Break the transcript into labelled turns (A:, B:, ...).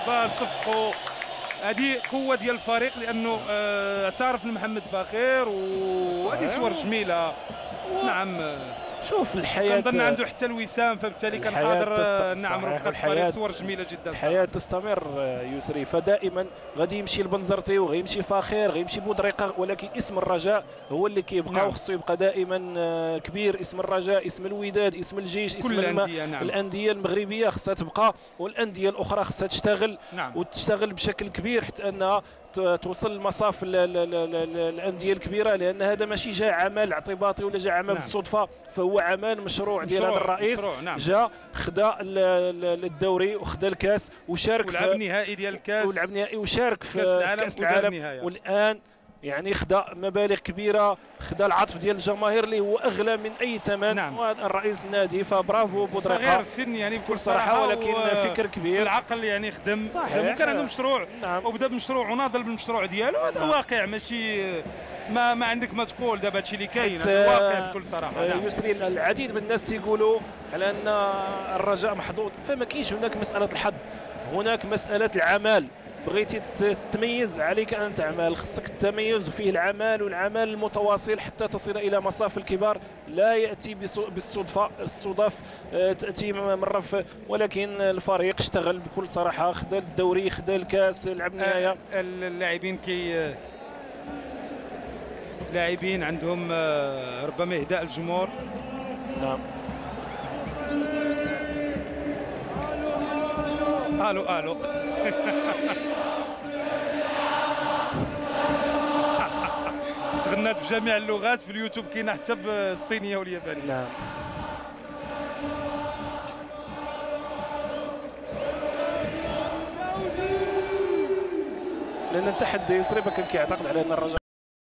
A: صفقوا. هذه قوه ديال الفريق لانه اعترف محمد فخير وهذه صور جميله. نعم
B: شوف الحياه
A: كنظن عنده حتى الوسام، فبالتالي كان قادر نعم رفقه الفريق. صور جميله جدا.
B: الحياه تستمر يسري، فدائما غادي يمشي البنزرتي وغيمشي فاخر غيمشي بودريقه، ولكن اسم الرجاء هو اللي كيبقى. نعم. وخصو يبقى دائما كبير. اسم الرجاء، اسم الوداد، اسم الجيش، اسم
A: الأندية. نعم.
B: الانديه المغربيه خصها تبقى، والانديه الاخرى خصها تشتغل.
A: نعم.
B: وتشتغل بشكل كبير حتى انها توصل لمصاف الانديه الكبيره، لان هذا ماشي جاء عمل اعتباطي ولا جاء عمل بالصدفه، فهو عمل مشروع ديال هذا الرئيس.
A: نعم.
B: جاء خدا الدوري وخدا الكاس وشارك
A: ولعب النهائي ديال الكاس،
B: ولعب النهائي وشارك في كاس العالم. والان يعني خدا مبالغ كبيره، خدا العطف ديال الجماهير اللي هو اغلى من اي ثمن.
A: نعم.
B: وهذا الرئيس النادي، فبرافو بودريقه.
A: صغير السن يعني بكل صراحه،
B: ولكن فكر كبير.
A: العقل يعني خدم. كان عنده مشروع.
B: نعم.
A: وبدا بمشروع وناضل بالمشروع ديالو. هذا واقع، ماشي ما عندك ما تقول. دابا هادشي اللي كاين، هذا واقع بكل صراحه. نعم.
B: يسري العديد من الناس تيقولوا على ان الرجاء محظوظ، فما كاينش هناك مساله الحظ، هناك مساله العمل. بغيتي تميز عليك ان تعمل، خصك التميز فيه العمل، والعمل المتواصل حتى تصل الى مصاف الكبار. لا ياتي بالصدفه، الصدف تاتي مره ولكن الفريق اشتغل بكل صراحه، خدا الدوري، خدا الكاس، لعب النهايه.
A: اللاعبين لاعبين عندهم ربما اهداء الجمهور.
B: نعم.
A: الو تغنات بجميع اللغات في اليوتيوب، كاينه حتى بالصينيه واليابانيه.
B: نعم. لان التحدي يسري كان كيعتقد على ان الرجاء